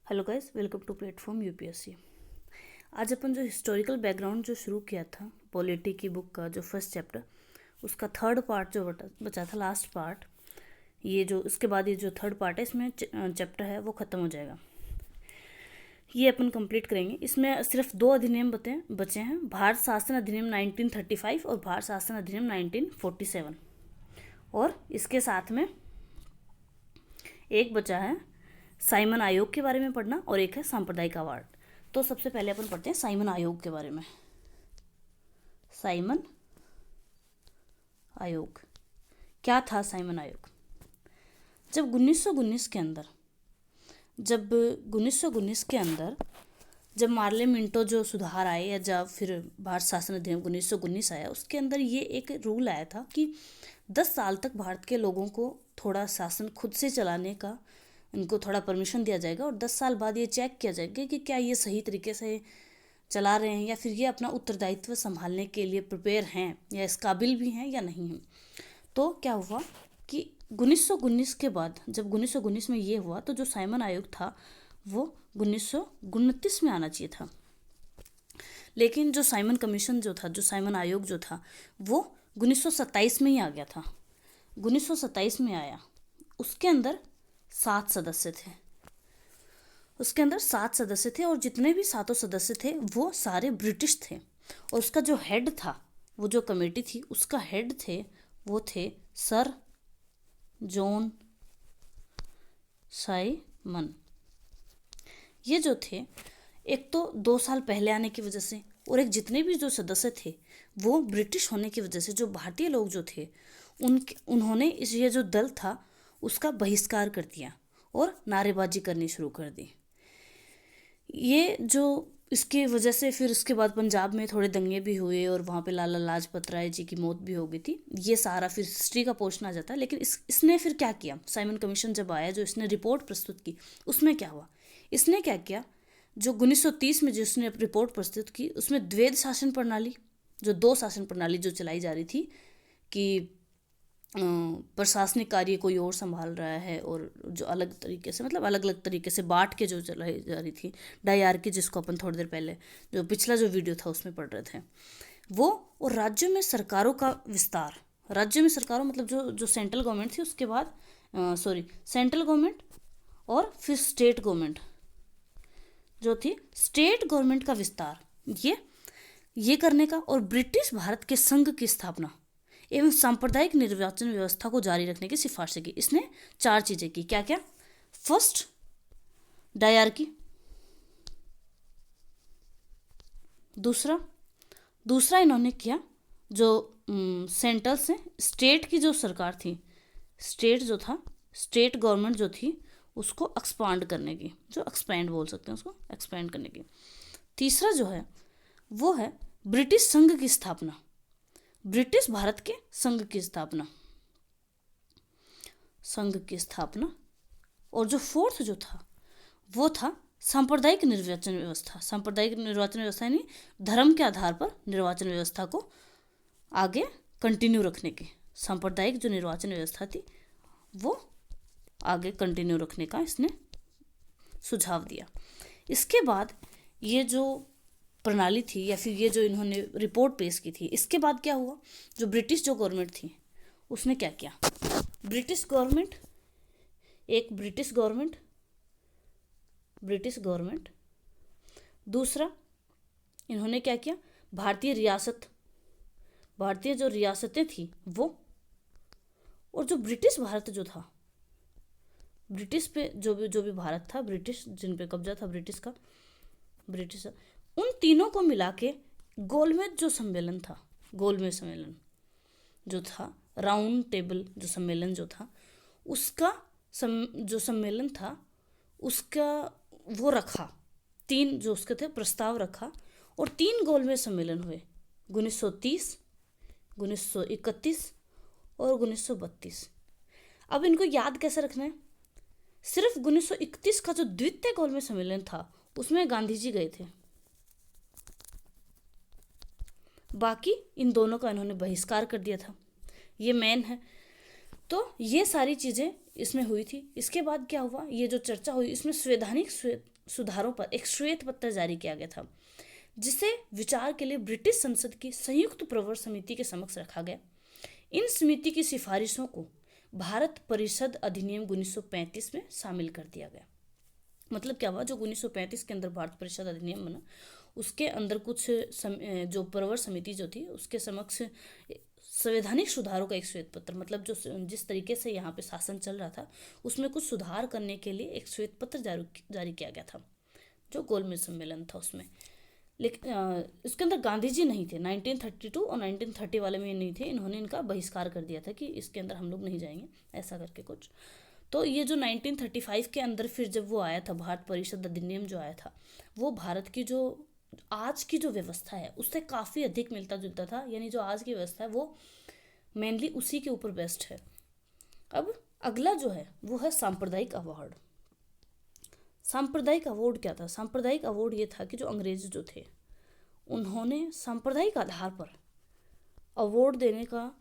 Hello guys, welcome to platform UPSC. आज अपन जो हिस्टोरिकल बैकग्राउंड जो शुरू किया था पॉलिटी की बुक का जो फर्स्ट चैप्टर, उसका थर्ड पार्ट जो बचा था, लास्ट पार्ट, ये जो इसके बाद ये जो थर्ड पार्ट है इसमें चैप्टर है वो ख़त्म हो जाएगा। ये अपन कंप्लीट करेंगे। इसमें सिर्फ दो अधिनियम बचे हैं, भारत शासन अधिनियम 1935 और भारत शासन अधिनियम 1947, और इसके साथ में एक बचा है साइमन आयोग के बारे में पढ़ना, और एक है सांप्रदायिक अवार्ड। तो सबसे पहले अपन पढ़ते हैं साइमन आयोग के बारे में। साइमन आयोग क्या था? साइमन आयोग जब 1919 के अंदर जब मार्ले मिंटो जो सुधार आए, या जब फिर भारत शासन अधिनियम 1919 आया, उसके अंदर ये एक रूल आया था कि 10 साल तक भारत के लोगों को थोड़ा शासन खुद से चलाने का इनको थोड़ा परमिशन दिया जाएगा, और 10 साल बाद ये चेक किया जाएगा कि क्या ये सही तरीके से चला रहे हैं, या फिर ये अपना उत्तरदायित्व संभालने के लिए प्रिपेयर हैं, या इस काबिल भी हैं या नहीं हैं। तो क्या हुआ कि 1919 के बाद, जब 1919 में ये हुआ, तो जो साइमन आयोग था वो 1929 में आना चाहिए था। लेकिन जो साइमन कमीशन जो था, जो साइमन आयोग जो था, वो 1927 में ही आ गया था। 1927 में आया। उसके अंदर 7 सदस्य थे, और जितने भी 7 सदस्य थे वो सारे ब्रिटिश थे। और उसका जो हेड था, वो जो कमेटी थी, उसका हेड थे, वो थे सर जॉन साइमन। ये जो थे, एक तो 2 साल पहले आने की वजह से, और एक जितने भी जो सदस्य थे वो ब्रिटिश होने की वजह से, जो भारतीय लोग जो थे उन्होंने ये जो दल था उसका बहिष्कार कर दिया और नारेबाजी करनी शुरू कर दी। ये जो इसकी वजह से फिर उसके बाद पंजाब में थोड़े दंगे भी हुए, और वहाँ पे लाला लाजपत राय जी की मौत भी हो गई थी। ये सारा फिर हिस्ट्री का पोर्शन आ जाता है। लेकिन इसने फिर क्या किया? साइमन कमीशन जब आया, जो इसने रिपोर्ट प्रस्तुत की, उसमें क्या हुआ? इसने क्या किया? जो 1930 में जिसने रिपोर्ट प्रस्तुत की, उसमें द्वैध शासन प्रणाली, जो 2 शासन प्रणाली जो चलाई जा रही थी कि प्रशासनिक कार्य कोई और संभाल रहा है, और जो अलग तरीके से, मतलब अलग अलग तरीके से बांट के जो चलाई जा रही थी, डायरकी, जिसको अपन थोड़ी देर पहले जो पिछला जो वीडियो था उसमें पढ़ रहे थे, वो, और राज्यों में सरकारों का विस्तार। राज्यों में सरकारों मतलब जो सेंट्रल गवर्नमेंट थी, उसके बाद सेंट्रल गवर्नमेंट, और फिर स्टेट गवर्नमेंट जो थी, स्टेट गवर्नमेंट का विस्तार, ये करने का, और ब्रिटिश भारत के संघ की स्थापना एवं सांप्रदायिक निर्वाचन व्यवस्था को जारी रखने की सिफारिश की। इसने 4 चीजें की। क्या क्या? First, dyarchy. दूसरा इन्होंने किया, जो सेंट्रल से स्टेट की जो सरकार थी, स्टेट जो था, स्टेट गवर्नमेंट जो थी, उसको एक्सपांड करने की, जो एक्सपैंड बोल सकते हैं उसको, एक्सपैंड करने की। तीसरा जो है वो है ब्रिटिश संघ की स्थापना, ब्रिटिश भारत के संघ की स्थापना। और जो फोर्थ जो था वो था सांप्रदायिक निर्वाचन व्यवस्था। सांप्रदायिक निर्वाचन व्यवस्था यानी धर्म के आधार पर निर्वाचन व्यवस्था को आगे कंटिन्यू रखने की। सांप्रदायिक जो निर्वाचन व्यवस्था थी वो आगे कंटिन्यू रखने का इसने सुझाव दिया। इसके बाद ये जो प्रणाली थी, या फिर ये जो इन्होंने रिपोर्ट पेश की थी, इसके बाद क्या हुआ? जो ब्रिटिश जो गवर्नमेंट थी उसने क्या किया? British government. दूसरा इन्होंने क्या किया? भारतीय जो रियासतें थी वो, और जो ब्रिटिश भारत जो था, ब्रिटिश पे जो भी भारत था, ब्रिटिश जिन पे कब्जा था ब्रिटिश, उन तीनों को मिला के गोलमेज सम्मेलन जो था, राउंड टेबल जो सम्मेलन जो था, उसका जो सम्मेलन था उसका वो रखा, 3 जो उसके थे प्रस्ताव रखा, और 3 गोलमेज सम्मेलन हुए, 1930, 1931 और 1932। अब इनको याद कैसे रखना है? सिर्फ 1931 का जो द्वितीय गोलमेज सम्मेलन था उसमें गांधी जी गए थे, बाकी इन दोनों का इन्होंने बहिष्कार कर दिया था। ये मेन है। तो ये सारी चीज़ें इसमें हुई थी। इसके बाद क्या हुआ? ये जो चर्चा हुई, इसमें सुधारों पर एक श्वेत पत्र जारी किया गया था, जिसे विचार के लिए ब्रिटिश संसद की संयुक्त प्रवर समिति के समक्ष रखा गया। इन समिति की सिफारिशों को भारत परिषद अधिनियम 1935 में शामिल कर दिया गया। मतलब क्या हुआ, जो 1935 के अंदर भारत परिषद अधिनियम बना, उसके अंदर कुछ जो प्रवर समिति जो थी उसके समक्ष संवैधानिक सुधारों का एक श्वेत पत्र, मतलब जो जिस तरीके से यहाँ पे शासन चल रहा था उसमें कुछ सुधार करने के लिए एक श्वेत पत्र जारी किया गया था, जो गोलमेज सम्मेलन था उसमें। लेकिन इसके अंदर गांधी जी नहीं थे। 1932 और 1930 वाले में नहीं थे, इन्होंने इनका बहिष्कार कर दिया था कि इसके अंदर हम लोग नहीं जाएंगे, ऐसा करके कुछ। तो ये जो 1935 के अंदर फिर जब वो आया था, भारत परिषद अधिनियम जो आया था, वो भारत की जो आज की जो व्यवस्था है उससे काफ़ी अधिक मिलता जुलता था। यानी जो आज की व्यवस्था है वो मेनली उसी के ऊपर बेस्ड है। अब अगला जो है वो है सांप्रदायिक अवार्ड। सांप्रदायिक अवार्ड क्या था? सांप्रदायिक अवार्ड ये था कि जो अंग्रेज जो थे उन्होंने सांप्रदायिक आधार पर अवार्ड देने का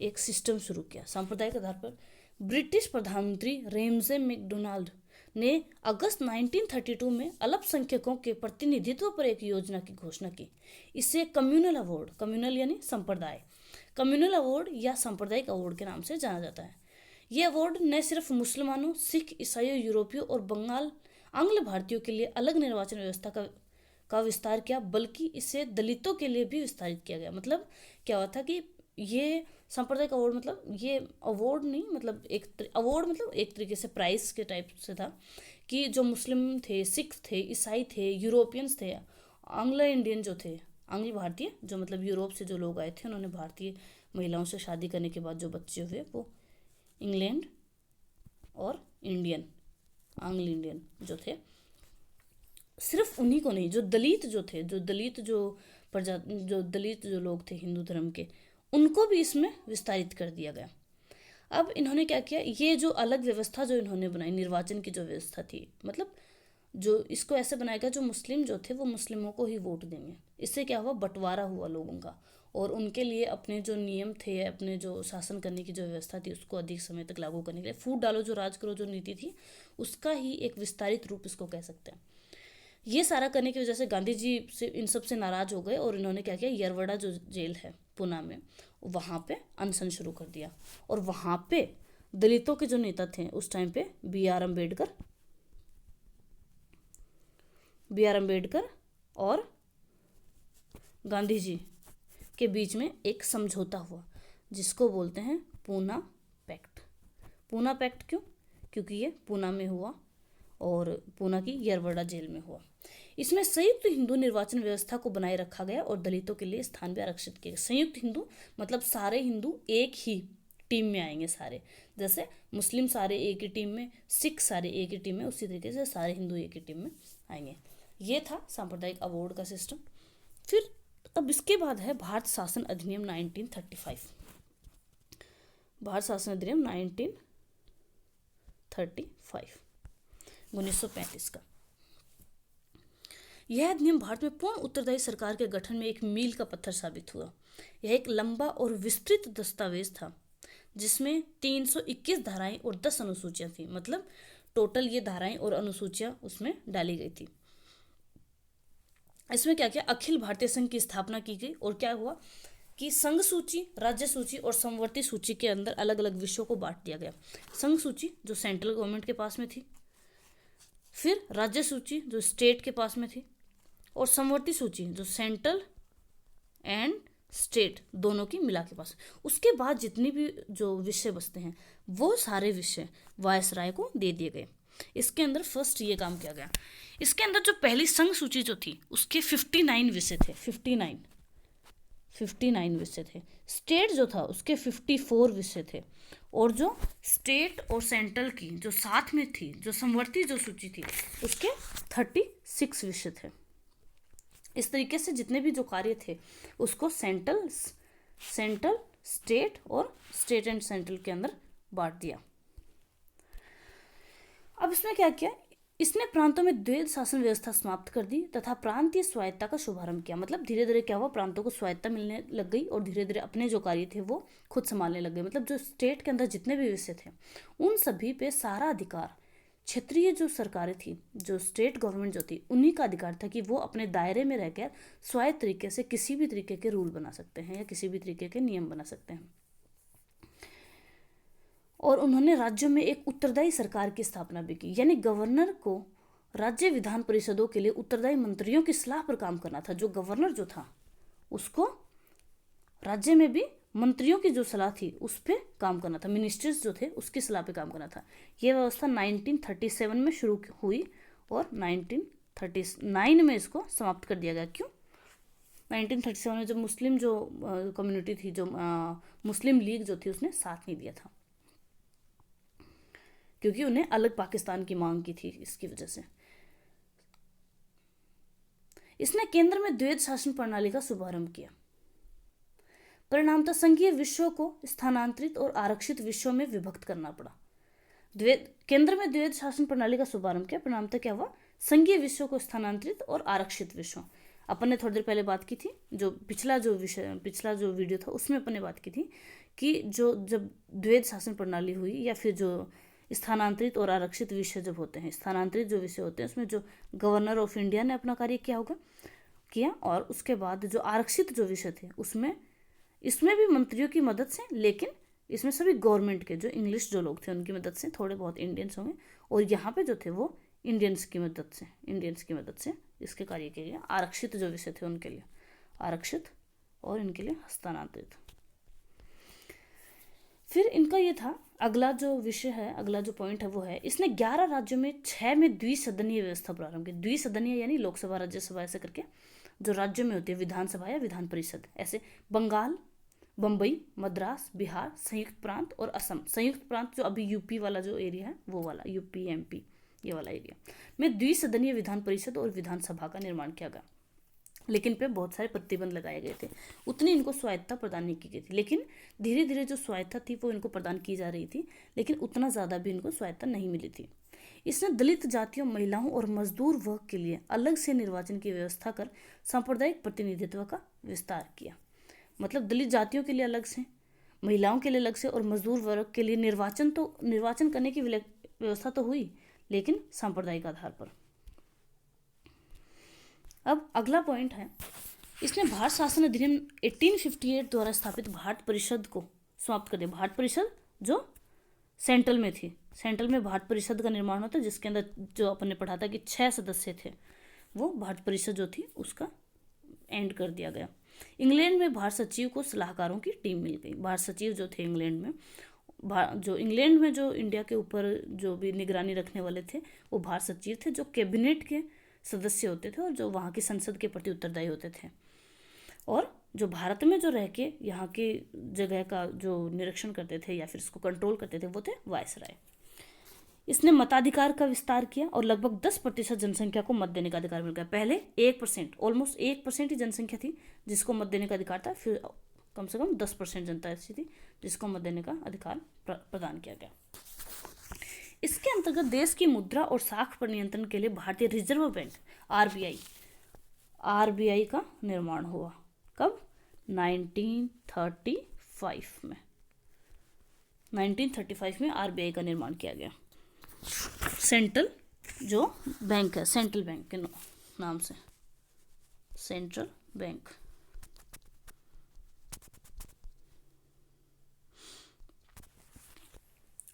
एक सिस्टम शुरू किया। सांप्रदायिक आधार पर ब्रिटिश प्रधानमंत्री रेमजे मैकडोनाल्ड ने अगस्त 1932 में अल्पसंख्यकों के प्रतिनिधित्व पर एक योजना की घोषणा की। इसे कम्युनल अवार्ड, कम्युनल यानी संप्रदाय, कम्युनल अवार्ड या सांप्रदायिक अवार्ड के नाम से जाना जाता है। ये अवार्ड न सिर्फ मुसलमानों, सिख, ईसाइयों, यूरोपियों और बंगाल आंग्ल भारतीयों के लिए अलग निर्वाचन व्यवस्था का विस्तार किया, बल्कि इसे दलितों के लिए भी विस्तारित किया गया। मतलब क्या हुआ था कि ये सांप्रदायिक अवार्ड, मतलब ये अवार्ड नहीं, मतलब अवार्ड मतलब एक तरीके से प्राइज के टाइप से था कि जो मुस्लिम थे, सिख थे, ईसाई थे, यूरोपियंस थे, आंग्लो इंडियन जो थे, आंग्ल भारतीय, जो मतलब यूरोप से जो लोग आए थे, उन्होंने भारतीय महिलाओं से शादी करने के बाद जो बच्चे हुए वो इंग्लैंड और इंडियन, आंग्ल इंडियन जो थे, सिर्फ उन्हीं को नहीं, जो दलित जो थे, जो दलित जो दलित जो लोग थे हिंदू धर्म के, उनको भी इसमें विस्तारित कर दिया गया। अब इन्होंने क्या किया, ये जो अलग व्यवस्था जो इन्होंने बनाई, निर्वाचन की जो व्यवस्था थी, मतलब जो इसको ऐसे बनाया गया जो मुस्लिम जो थे वो मुस्लिमों को ही वोट देंगे। इससे क्या हुआ, बंटवारा हुआ लोगों का, और उनके लिए अपने जो नियम थे, अपने जो शासन करने की जो व्यवस्था थी उसको अधिक समय तक लागू करने के लिए फूट डालो जो राज करो जो नीति थी, उसका ही एक विस्तारित रूप इसको कह सकते हैं। ये सारा करने की वजह से गांधी जी से इन सब से नाराज हो गए और इन्होंने क्या किया, यरवड़ा जो जेल है पुणे में, वहाँ पे अनशन शुरू कर दिया। और वहाँ पे दलितों के जो नेता थे उस टाइम पे बी आर अम्बेडकर और गांधी जी के बीच में एक समझौता हुआ जिसको बोलते हैं पूना पैक्ट। पूना पैक्ट क्यों? क्योंकि ये पूना में हुआ और पूना की यरवड़ा जेल में हुआ। इसमें संयुक्त हिंदू निर्वाचन व्यवस्था को बनाए रखा गया और दलितों के लिए स्थान भी आरक्षित किए गए। संयुक्त हिंदू मतलब सारे हिंदू एक ही टीम में आएंगे सारे, जैसे मुस्लिम सारे एक ही टीम में, सिख सारे एक ही टीम में, उसी तरीके से सारे हिंदू एक ही टीम में आएंगे। ये था सांप्रदायिक अवार्ड का सिस्टम। फिर अब इसके बाद है भारत शासन अधिनियम 1935। भारत शासन अधिनियम 1935 का यह अधिनियम भारत में पूर्ण उत्तरदायी सरकार के गठन में एक मील का पत्थर साबित हुआ। यह एक लंबा और विस्तृत दस्तावेज था जिसमें 321 धाराएं और 10 अनुसूचियां थी। मतलब टोटल ये धाराएं और अनुसूचियां उसमें डाली गई थी। इसमें क्या किया, अखिल भारतीय संघ की स्थापना की गई और क्या हुआ कि संघ सूची, राज्य सूची और समवर्ती सूची के अंदर अलग अलग विषयों को बांट दिया गया। संघ सूची जो सेंट्रल गवर्नमेंट के पास में थी, फिर राज्य सूची जो स्टेट के पास में थी, और समवर्ती सूची जो सेंट्रल एंड स्टेट दोनों की मिला के पास। उसके बाद जितनी भी जो विषय बचते हैं वो सारे विषय वायसराय को दे दिए गए। इसके अंदर फर्स्ट ये काम किया गया, इसके अंदर जो पहली संघ सूची जो थी उसके 59 विषय थे, 59 विषय थे। स्टेट जो था उसके 54 विषय थे, और जो स्टेट और सेंट्रल की जो साथ में थी, जो समवर्ती जो सूची थी, उसके 36 विषय थे। इस तरीके से जितने भी जो कार्य थे उसको सेंट्रल, स्टेट और स्टेट एंड सेंट्रल के अंदर बांट दिया। अब इसमें क्या किया, इसने प्रांतों में द्वैध शासन व्यवस्था समाप्त कर दी तथा प्रांतीय स्वायत्ता का शुभारंभ किया। मतलब धीरे धीरे क्या हुआ, प्रांतों को स्वायत्ता मिलने लग गई और धीरे धीरे अपने जो कार्य थे वो खुद संभालने लग गए। मतलब जो स्टेट के अंदर जितने भी विषय थे उन सभी पे सारा अधिकार क्षेत्रीय जो सरकारें थी, जो स्टेट गवर्नमेंट जो थी, उन्हीं का अधिकार था कि वो अपने दायरे में रहकर स्वायत्त तरीके से किसी भी तरीके के रूल बना सकते हैं या किसी भी तरीके के नियम बना सकते हैं। और उन्होंने राज्यों में एक उत्तरदायी सरकार की स्थापना भी की, यानी गवर्नर को राज्य विधान परिषदों के लिए उत्तरदायी मंत्रियों की सलाह पर काम करना था। जो गवर्नर जो था उसको राज्य में भी मंत्रियों की जो सलाह थी उस पर काम करना था, मिनिस्टर्स जो थे उसकी सलाह पे काम करना था। ये व्यवस्था 1937 में शुरू हुई और 1939 में इसको समाप्त कर दिया गया। क्यों? 1937 में जब मुस्लिम जो कम्युनिटी थी, जो मुस्लिम लीग जो थी, उसने साथ नहीं दिया था, क्योंकि उन्हें अलग पाकिस्तान की मांग की थी। इसकी वजह से इसने केंद्र में द्वैध शासन प्रणाली का शुभारंभ किया। परिणामतः संघीय विषयों को स्थानांतरित और आरक्षित विषयों में विभक्त करना पड़ा। केंद्र में द्वैध शासन प्रणाली का शुभारंभ किया, परिणामतः क्या हुआ? संघीय विषयों को स्थानांतरित और आरक्षित विषयों। अपन ने थोड़ी देर पहले बात की थी, जो पिछला जो वीडियो था उसमें अपन ने बात की थी कि जब द्वैध शासन प्रणाली हुई या फिर जो स्थानांतरित और आरक्षित विषय जब होते हैं, स्थानांतरित जो विषय होते हैं उसमें जो गवर्नर ऑफ इंडिया ने अपना कार्य किया, और उसके बाद जो आरक्षित जो विषय थे इसमें भी मंत्रियों की मदद से, लेकिन इसमें सभी गवर्नमेंट के जो इंग्लिश जो लोग थे उनकी मदद से, थोड़े बहुत इंडियंस होंगे, और यहाँ पे जो थे वो इंडियंस की मदद से इसके कार्य के लिए आरक्षित जो विषय थे उनके लिए आरक्षित और इनके लिए हस्तांतरित। फिर इनका ये था, अगला जो विषय है, अगला जो पॉइंट है वो है, इसने 11 राज्यों में 6 में द्विसदनीय व्यवस्था प्रारंभ की। द्विसदनीय यानी लोकसभा राज्यसभा ऐसे करके जो राज्यों में होती है, विधानसभा या विधान परिषद, ऐसे बंगाल, बम्बई, मद्रास, बिहार, संयुक्त प्रांत और असम। संयुक्त प्रांत जो अभी यूपी वाला जो एरिया है वो वाला, यूपी एमपी ये वाला एरिया में द्विसदनीय विधान परिषद और विधानसभा का निर्माण किया गया, लेकिन पे बहुत सारे प्रतिबंध लगाए गए थे। उतनी इनको स्वायत्तता प्रदान नहीं की गई थी, लेकिन धीरे धीरे जो स्वायत्तता थी वो इनको प्रदान की जा रही थी, लेकिन उतना ज़्यादा भी इनको स्वायत्तता नहीं मिली थी। इसने दलित जातियों, महिलाओं और मजदूर वर्ग के लिए अलग से निर्वाचन की व्यवस्था कर सांप्रदायिक प्रतिनिधित्व का विस्तार किया। मतलब दलित जातियों के लिए अलग से, महिलाओं के लिए अलग से और मजदूर वर्ग के लिए निर्वाचन करने की व्यवस्था तो हुई, लेकिन सांप्रदायिक आधार पर। अब अगला पॉइंट है, इसने भारत शासन अधिनियम 1858 द्वारा स्थापित भारत परिषद को समाप्त कर दिया। भारत परिषद जो सेंट्रल में थी, सेंट्रल में भारत परिषद का निर्माण होता है, जिसके अंदर जो अपन ने पढ़ा था कि 6 सदस्य थे, वो भारत परिषद जो थी उसका एंड कर दिया गया। इंग्लैंड में भारत सचिव को सलाहकारों की टीम मिल गई। भारत सचिव जो थे इंग्लैंड में जो इंडिया के ऊपर जो भी निगरानी रखने वाले थे वो भारत सचिव थे, जो कैबिनेट के सदस्य होते थे और जो वहाँ की संसद के प्रति उत्तरदायी होते थे, और जो भारत में जो रह के यहाँ की जगह का जो निरीक्षण करते थे या फिर इसको कंट्रोल करते थे वो थे वायसराय। इसने मताधिकार का विस्तार किया और लगभग 10% जनसंख्या को मत देने का अधिकार मिल गया। पहले 1%, ऑलमोस्ट 1% ही जनसंख्या थी जिसको मत देने का अधिकार था, फिर कम से कम 10% जनता ऐसी थी जिसको मत देने का अधिकार प्रदान किया गया। इसके अंतर्गत देश की मुद्रा और साख पर नियंत्रण के लिए भारतीय रिजर्व बैंक आरबीआई का निर्माण हुआ। कब? 1935 में आरबीआई का निर्माण किया गया। सेंट्रल जो बैंक है, सेंट्रल बैंक के नाम से, सेंट्रल बैंक।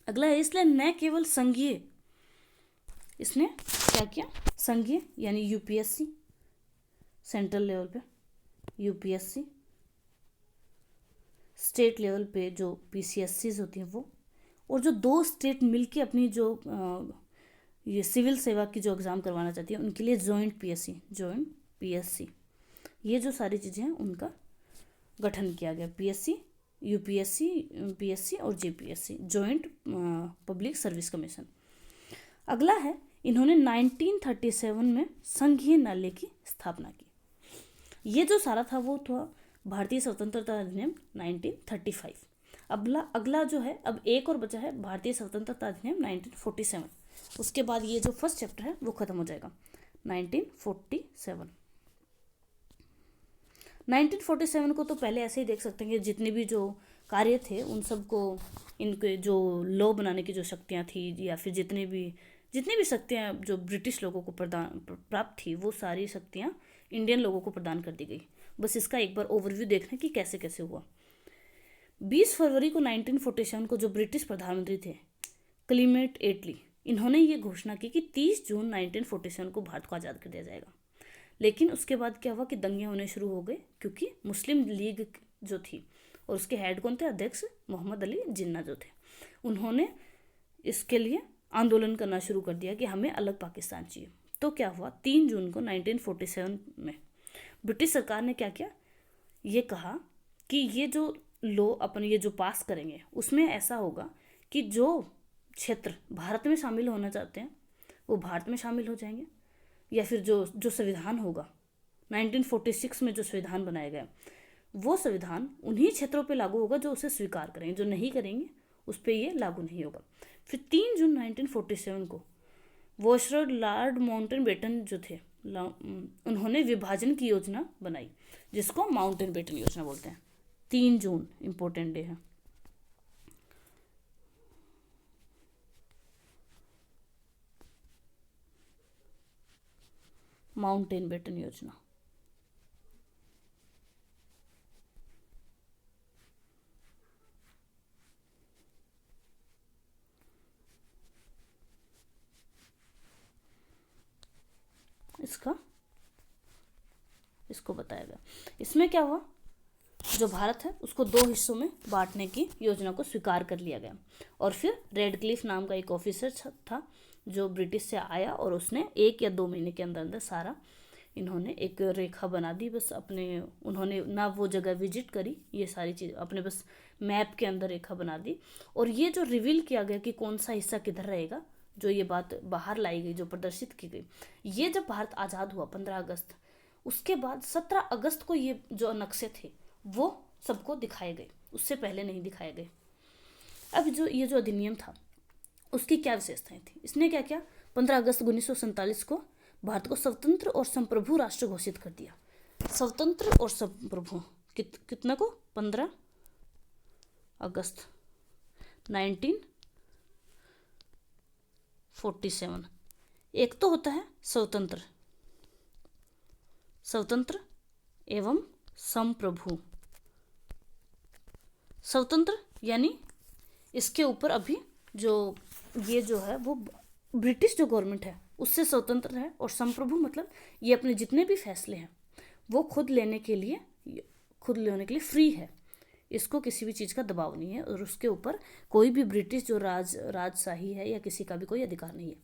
अगला है, इसलिए न केवल संघीय, इसने क्या किया? संघीय यानी यूपीएससी, सेंट्रल लेवल पे यूपीएससी, स्टेट लेवल पे जो पीसीएससीज होती हैं वो, और जो 2 स्टेट मिलके अपनी जो ये सिविल सेवा की जो एग्ज़ाम करवाना चाहती है उनके लिए जॉइंट पीएससी, ये जो सारी चीज़ें हैं उनका गठन किया गया। पीएससी, यूपीएससी, पीएससी और JPSC, joint public service commission. अगला है, इन्होंने 1937 में संघीय न्यायालय की स्थापना की। ये जो सारा था वो था भारतीय स्वतंत्रता अधिनियम 1935। अगला जो है, अब एक और बचा है, भारतीय स्वतंत्रता अधिनियम 1947। उसके बाद ये जो फर्स्ट चैप्टर है वो खत्म हो जाएगा। 1947 को तो पहले ऐसे ही देख सकते हैं कि जितने भी जो कार्य थे उन सबको, इनके जो लॉ बनाने की जो शक्तियाँ थी या फिर जितने भी जितनी भी शक्तियाँ जो ब्रिटिश लोगों को प्राप्त थी वो सारी शक्तियाँ इंडियन लोगों को प्रदान कर दी गई। बस इसका एक बार ओवरव्यू देखना कि कैसे कैसे हुआ। 20 फरवरी को 1947 को जो ब्रिटिश प्रधानमंत्री थे क्लीमेंट एटली, इन्होंने ये घोषणा की कि 30 जून 1947 को भारत को आज़ाद कर दिया जाएगा। लेकिन उसके बाद क्या हुआ कि दंगे होने शुरू हो गए, क्योंकि मुस्लिम लीग जो थी और उसके हेड कौन थे, अध्यक्ष मोहम्मद अली जिन्ना जो थे, उन्होंने इसके लिए आंदोलन करना शुरू कर दिया कि हमें अलग पाकिस्तान चाहिए। तो क्या हुआ, 3 जून को 1947 में ब्रिटिश सरकार ने क्या किया, ये कहा कि ये जो लो अपन ये जो पास करेंगे उसमें ऐसा होगा कि जो क्षेत्र भारत में शामिल होना चाहते हैं वो भारत में शामिल हो जाएंगे, या फिर जो जो संविधान होगा 1946 में जो संविधान बनाया गया वो संविधान उन्हीं क्षेत्रों पे लागू होगा जो उसे स्वीकार करेंगे, जो नहीं करेंगे उस पर ये लागू नहीं होगा। फिर 3 जून 1947 को वायसरॉय लॉर्ड माउंटबेटन जो थे उन्होंने विभाजन की योजना बनाई, जिसको माउंटबेटन योजना बोलते हैं। 3 जून इंपॉर्टेंट डे है। माउंटबेटन योजना। इसको बताया गया। इसमें क्या हुआ, जो भारत है उसको 2 हिस्सों में बांटने की योजना को स्वीकार कर लिया गया। और फिर रेडक्लिफ नाम का एक ऑफिसर था जो ब्रिटिश से आया और उसने 1 या 2 महीने के अंदर अंदर सारा इन्होंने एक रेखा बना दी। बस अपने उन्होंने ना वो जगह विजिट करी, ये सारी चीज़ अपने बस मैप के अंदर रेखा बना दी। और ये जो रिवील किया गया कि कौन सा हिस्सा किधर रहेगा, जो ये बात बाहर लाई गई, जो प्रदर्शित की गई, ये जब भारत आज़ाद हुआ 15 अगस्त, उसके बाद 17 अगस्त को ये जो नक्शे थे वो सबको दिखाए गए, उससे पहले नहीं दिखाए गए। अब जो ये जो अधिनियम था उसकी क्या विशेषताएं थी, इसने क्या किया, 15 अगस्त 1947 को भारत को स्वतंत्र और संप्रभु राष्ट्र घोषित कर दिया। स्वतंत्र और संप्रभु कितना को, 15 अगस्त 1947। एक तो होता है स्वतंत्र एवं संप्रभु। स्वतंत्र यानी इसके ऊपर अभी जो ये जो है वो ब्रिटिश जो गवर्नमेंट है उससे स्वतंत्र है, और संप्रभु मतलब ये अपने जितने भी फैसले हैं वो खुद लेने के लिए फ्री है, इसको किसी भी चीज़ का दबाव नहीं है, और उसके ऊपर कोई भी ब्रिटिश जो राजशाही है या किसी का भी कोई अधिकार नहीं है।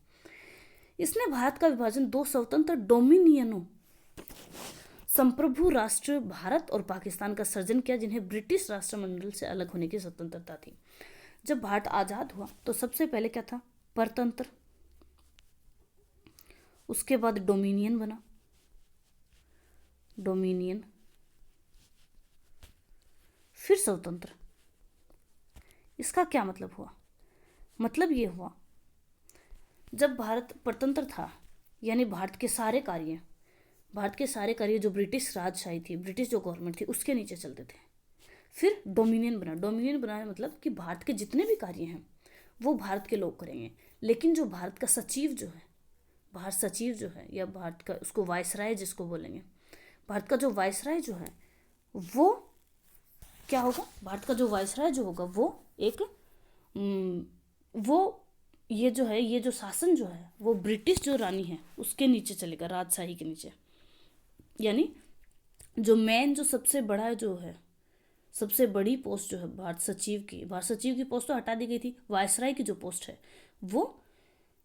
इसने भारत का विभाजन 2 स्वतंत्र डोमिनियनों, संप्रभु राष्ट्र भारत और पाकिस्तान का सृजन किया, जिन्हें ब्रिटिश राष्ट्रमंडल से अलग होने की स्वतंत्रता थी। जब भारत आज़ाद हुआ तो सबसे पहले क्या था, परतंत्र, उसके बाद डोमिनियन बना, डोमिनियन, फिर स्वतंत्र। इसका क्या मतलब हुआ, मतलब ये हुआ जब भारत परतंत्र था यानी भारत के सारे कार्य जो ब्रिटिश राजशाही थी, ब्रिटिश जो गवर्नमेंट थी उसके नीचे चलते थे। फिर डोमिनियन बना मतलब कि भारत के जितने भी कार्य हैं वो भारत के लोग करेंगे, लेकिन जो भारत का सचिव जो है, भारत सचिव जो है या भारत का उसको वायसराय जिसको बोलेंगे, भारत का जो वायसराय जो है वो क्या होगा, भारत का जो वायसराय जो होगा वो एक वो ये जो है, ये जो शासन जो है वो ब्रिटिश जो रानी है उसके नीचे चलेगा, राजशाही के नीचे। यानी जो मेन जो सबसे बड़ा जो है, सबसे बड़ी पोस्ट जो है भारत सचिव की पोस्ट तो हटा दी गई थी, वायसराय की जो पोस्ट है वो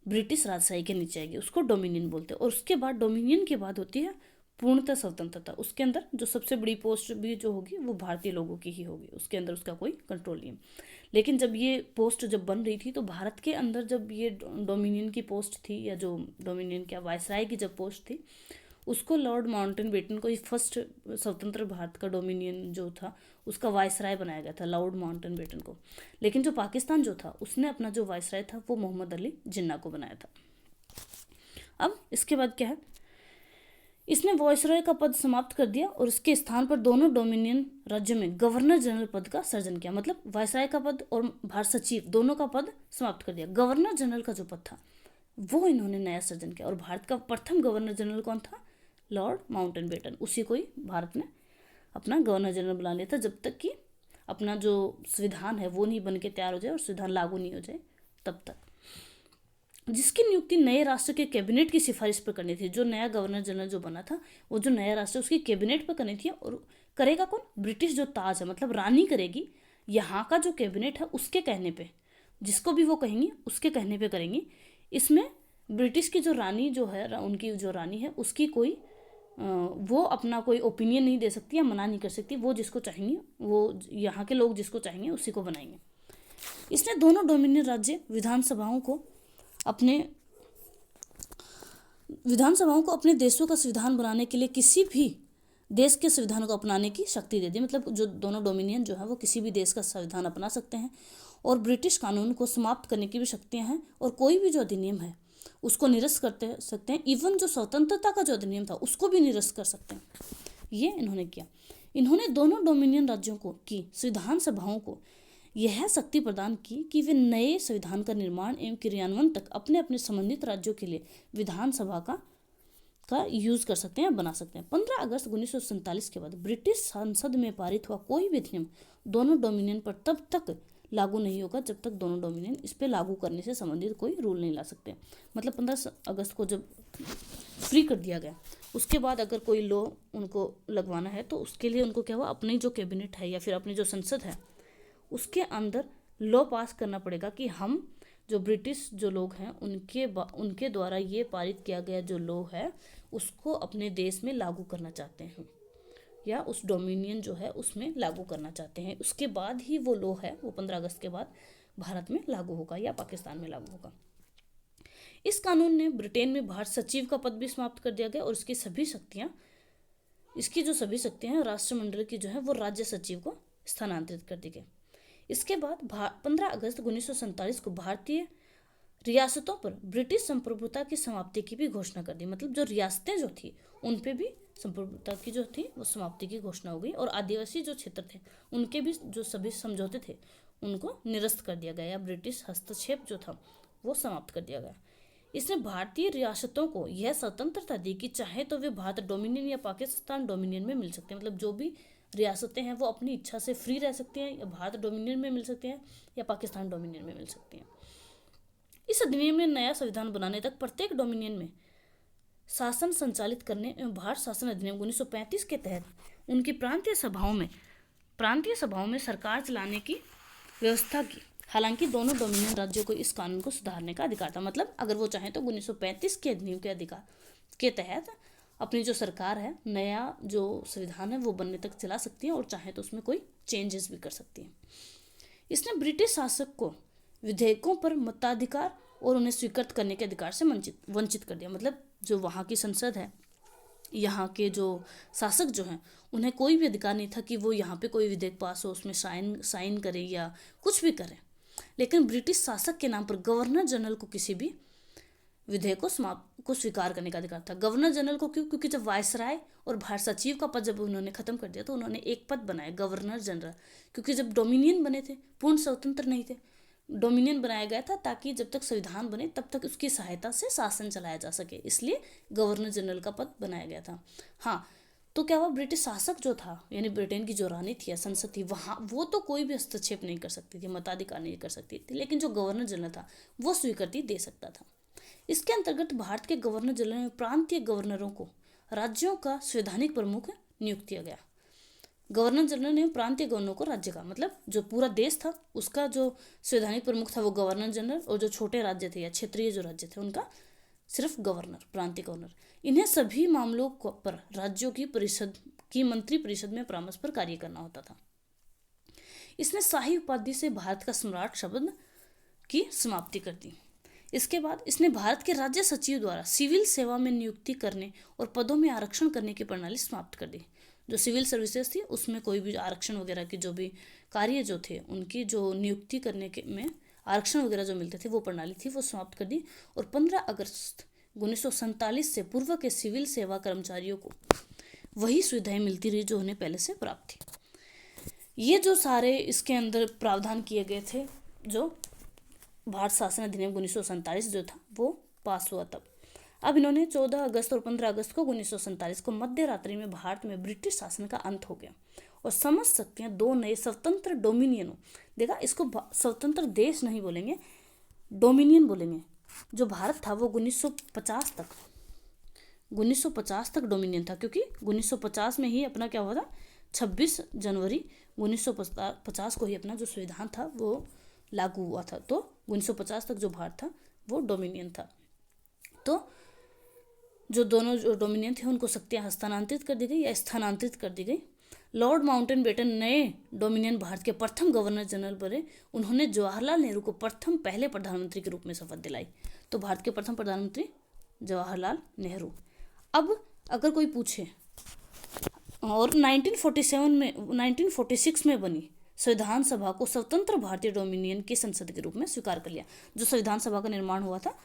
ब्रिटिश राजशाही के नीचे आएगी, उसको डोमिनियन बोलते हैं। और उसके बाद डोमिनियन के बाद होती है पूर्णतः स्वतंत्रता, उसके अंदर जो सबसे बड़ी पोस्ट भी जो होगी वो भारतीय लोगों की ही होगी, उसके अंदर उसका कोई कंट्रोल नहीं है। लेकिन जब ये पोस्ट जब बन रही थी तो भारत के अंदर जब ये डोमिनियन की पोस्ट थी, या जो डोमिनियन क्या वायसराय की जब पोस्ट थी, उसको लॉर्ड माउंटबेटन को फर्स्ट स्वतंत्र भारत का डोमिनियन जो था उसका वायसराय बनाया गया था, लॉर्ड माउंटबेटन को। लेकिन जो पाकिस्तान जो था उसने अपना जो वायसराय था वो मोहम्मद अली जिन्ना को बनाया था। अब इसके बाद क्या है, इसने वायसराय का पद समाप्त कर दिया और इसके स्थान पर दोनों डोमिनियन राज्यों में गवर्नर जनरल पद का सृजन किया। मतलब वायसराय का पद और भारत सचिव दोनों का पद समाप्त कर दिया। गवर्नर जनरल का जो पद था वो इन्होंने नया सृजन किया। और भारत का प्रथम गवर्नर जनरल कौन था? Lord Mountbatten. उसी को ही भारत ने अपना गवर्नर जनरल बना लिया था, जब तक कि अपना जो संविधान है वो नहीं बन के तैयार हो जाए और संविधान लागू नहीं हो जाए तब तक। जिसकी नियुक्ति नए राष्ट्र के कैबिनेट की सिफारिश पर करनी थी। जो नया गवर्नर जनरल जो बना था, वो जो नया राष्ट्र उसकी कैबिनेट पर करनी थी। और करेगा कौन? ब्रिटिश जो ताज है, मतलब रानी करेगी। यहाँ का जो कैबिनेट है उसके कहने पे, जिसको भी वो कहेंगी उसके कहने पे करेंगी। इसमें ब्रिटिश की जो रानी जो है, उनकी जो रानी है, उसकी कोई वो अपना कोई ओपिनियन नहीं दे सकती या मना नहीं कर सकती। वो जिसको चाहेंगे, वो यहाँ के लोग जिसको चाहेंगे उसी को बनाएंगे। इसने दोनों डोमिनियन राज्य विधानसभाओं को अपने देशों का संविधान बनाने के लिए किसी भी देश के संविधान को अपनाने की शक्ति दे दी। मतलब जो दोनों डोमिनियन जो है वो किसी भी देश का संविधान अपना सकते हैं और ब्रिटिश कानून को समाप्त करने की भी शक्तियां हैं। और कोई भी जो अधिनियम है उसको निरस्त कर सकते हैं। इवन जो स्वतंत्रता का जो अधिनियम था उसको भी निरस्त कर सकते हैं। ये इन्होंने किया। इन्होंने दोनों डोमिनियन राज्यों को की संविधान सभाओं को यह शक्ति प्रदान की कि वे नए संविधान का निर्माण एवं क्रियान्वयन तक अपने अपने संबंधित राज्यों के लिए विधानसभा का यूज कर सकते हैं, बना सकते हैं। 15 अगस्त 1947 के बाद ब्रिटिश संसद में पारित हुआ कोई भी अधिनियम दोनों डोमिनियन पर तब तक लागू नहीं होगा जब तक दोनों डोमिनियन इस पर लागू करने से संबंधित कोई रूल नहीं ला सकते। मतलब 15 अगस्त को जब फ्री कर दिया गया, उसके बाद अगर कोई लॉ उनको लगवाना है तो उसके लिए उनको क्या हुआ, अपनी जो कैबिनेट है या फिर अपनी जो संसद है उसके अंदर लॉ पास करना पड़ेगा कि हम जो ब्रिटिश जो लोग हैं उनके द्वारा ये पारित किया गया जो लॉ है उसको अपने देश में लागू करना चाहते हैं या उस डोमिनियन जो है उसमें लागू करना चाहते हैं। उसके बाद ही वो लॉ है वो 15 अगस्त के बाद भारत में लागू होगा या पाकिस्तान में लागू होगा। इस कानून ने ब्रिटेन में भारत सचिव का पद भी समाप्त कर दिया गया और इसकी जो सभी शक्तियां हैं राष्ट्रमंडल की जो है वो राज्य सचिव को स्थानांतरित कर दी गई। इसके बाद 15 अगस्त 1947 को भारतीय रियासतों पर ब्रिटिश संप्रभुता की समाप्ति की भी घोषणा कर दी। मतलब जो रियासतें जो थी उन पे भी संप्रभुता की जो थी वो समाप्ति की घोषणा हो गई और आदिवासी जो क्षेत्र थे उनके भी जो सभी समझौते थे उनको निरस्त कर दिया गया या ब्रिटिश हस्तक्षेप जो था वो समाप्त कर दिया गया। इसने भारतीय रियासतों को यह स्वतंत्रता दी कि चाहे तो वे भारत डोमिनियन या पाकिस्तान डोमिनियन में मिल सकते हैं। मतलब जो भी रियासतें हैं वो अपनी इच्छा से फ्री रह सकती हैं, या भारत डोमिनियन में मिल सकते हैं या पाकिस्तान डोमिनियन में मिल सकती हैं। इस अधिनियम में नया संविधान बनाने तक प्रत्येक डोमिनियन में शासन संचालित करने एवं भारत शासन अधिनियम 1935 के तहत उनकी प्रांतीय सभाओं में सरकार चलाने की व्यवस्था की। हालांकि दोनों डोमिनियन राज्यों को इस कानून को सुधारने का अधिकार था। मतलब अगर वो चाहें तो 1935 के अधिनियम के अधिकार के तहत अपनी जो सरकार है नया जो संविधान है वो बनने तक चला सकती है और चाहे तो उसमें कोई चेंजेस भी कर सकती है। इसने ब्रिटिश शासक को विधेयकों पर मताधिकार और उन्हें स्वीकृत करने के अधिकार से वंचित कर दिया। मतलब जो वहाँ की संसद है, यहाँ के जो शासक जो हैं उन्हें कोई भी अधिकार नहीं था कि वो यहाँ पे कोई विधेयक पास हो उसमें साइन करें या कुछ भी करें। लेकिन ब्रिटिश शासक के नाम पर गवर्नर जनरल को किसी भी विधेयक को स्वीकार करने का अधिकार था। गवर्नर जनरल को क्यों? क्योंकि जब वायसराय और भारत सचिव का पद जब उन्होंने खत्म कर दिया तो उन्होंने एक पद बनाया गवर्नर जनरल। क्योंकि जब डोमिनियन बने थे पूर्ण स्वतंत्र नहीं थे, डोमिनियन बनाया गया था ताकि जब तक संविधान बने तब तक उसकी सहायता से शासन चलाया जा सके, इसलिए गवर्नर जनरल का पद बनाया गया था। हाँ, तो क्या हुआ, ब्रिटिश शासक जो था यानी ब्रिटेन की जो रानी थी या संसद थी वहाँ वो तो कोई भी हस्तक्षेप नहीं कर सकती थी, मताधिकार नहीं कर सकती थी, लेकिन जो गवर्नर जनरल था वो स्वीकृति दे सकता था। इसके अंतर्गत भारत के गवर्नर जनरल में प्रांतीय गवर्नरों को राज्यों का संवैधानिक प्रमुख नियुक्त किया गया। गवर्नर जनरल ने प्रांतीय गवर्नरों को राज्य का मतलब जो पूरा देश था उसका जो संवैधानिक प्रमुख था वो गवर्नर जनरल, और जो छोटे राज्य थे या क्षेत्रीय जो राज्य थे उनका सिर्फ गवर्नर, प्रांतीय गवर्नर। इन्हें सभी मामलों पर राज्यों की मंत्री परिषद में परामर्श पर कार्य करना होता था। इसने शाही उपाधि से भारत का सम्राट शब्द की समाप्ति कर दी। इसके बाद इसने भारत के राज्य सचिव द्वारा सिविल सेवा में नियुक्ति करने और पदों में आरक्षण करने की प्रणाली समाप्त कर दी। जो सिविल सर्विसेज थी उसमें कोई भी आरक्षण वगैरह की जो भी कार्य जो थे उनकी जो नियुक्ति करने के में आरक्षण वगैरह जो मिलते थे वो प्रणाली थी वो समाप्त कर दी। और 15 अगस्त 1947 से पूर्व के सिविल सेवा कर्मचारियों को वही सुविधाएं मिलती रही जो उन्हें पहले से प्राप्त थी। ये जो सारे इसके अंदर प्रावधान किए गए थे जो भारत शासन अधिनियम 1947 जो था वो पास हुआ तब। अब इन्होंने 14 अगस्त और 15 अगस्त को 1947 को मध्य रात्रि में भारत में ब्रिटिश शासन का अंत हो गया और समझ सकते हैं दो नए स्वतंत्र डोमिनियनों, देखा इसको स्वतंत्र देश नहीं बोलेंगे, डोमिनियन बोलेंगे। जो भारत था वो 1950 तक डोमिनियन था, क्योंकि 1950 में ही अपना क्या हुआ था, 26 जनवरी 1950 को ही अपना जो संविधान था वो लागू हुआ था। तो 1950 तक जो भारत था वो डोमिनियन था। तो जो दोनों जो डोमिनियन थे उनको शक्तियाँ हस्तांतरित कर दी गई या स्थानांतरित कर दी गई। लॉर्ड माउंटबेटन नए डोमिनियन भारत के प्रथम गवर्नर जनरल बने। उन्होंने जवाहरलाल नेहरू को पहले प्रधानमंत्री के रूप में शपथ दिलाई। तो भारत के प्रथम प्रधानमंत्री जवाहरलाल नेहरू। अब अगर कोई पूछे और 1946 में बनी संविधान सभा को स्वतंत्र भारतीय डोमिनियन की संसद के रूप में स्वीकार कर लिया। जो संविधान सभा का निर्माण हुआ था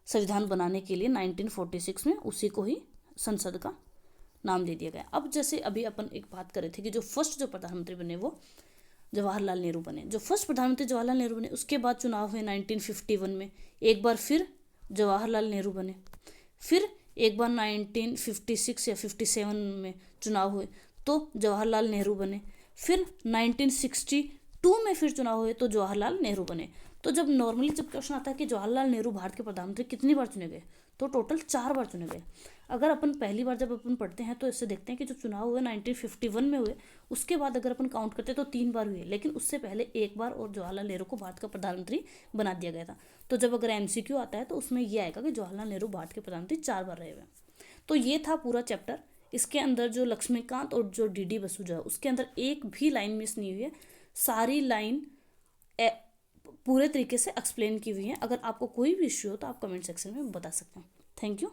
संविधान बनाने के लिए 1946 में, उसी को ही संसद का नाम दे दिया गया। अब जैसे अभी अपन एक बात कर रहे थे कि जो फर्स्ट जो प्रधानमंत्री बने वो जवाहरलाल नेहरू बने। जो फर्स्ट प्रधानमंत्री जवाहरलाल नेहरू बने, उसके बाद चुनाव हुए 1951 में, एक बार फिर जवाहरलाल नेहरू बने। फिर एक बार 1956 या 57 में चुनाव हुए तो जवाहरलाल नेहरू बने। फिर 1962 में फिर चुनाव हुए तो जवाहरलाल नेहरू बने। तो जब नॉर्मली जब क्वेश्चन आता है कि जवाहरलाल नेहरू भारत के प्रधानमंत्री कितनी बार चुने गए, तो टोटल 4 बार चुने गए। अगर अपन पहली बार जब अपन पढ़ते हैं तो इससे देखते हैं कि जो चुनाव हुए 1951 में हुए, उसके बाद अगर अपन काउंट करते हैं तो 3 बार हुए, लेकिन उससे पहले एक बार और जवाहरलाल नेहरू को भारत का प्रधानमंत्री बना दिया गया था। तो जब अगर MCQ आता है तो उसमें यह आएगा कि जवाहरलाल नेहरू भारत के प्रधानमंत्री 4 बार रहे हुए। तो ये था पूरा चैप्टर। इसके अंदर जो लक्ष्मीकांत और जो DD बसु जो है उसके अंदर एक भी लाइन मिस नहीं हुई है, सारी लाइन पूरे तरीके से एक्सप्लेन की हुई है। अगर आपको कोई भी इश्यू हो तो आप कमेंट सेक्शन में बता सकते हैं। Thank you.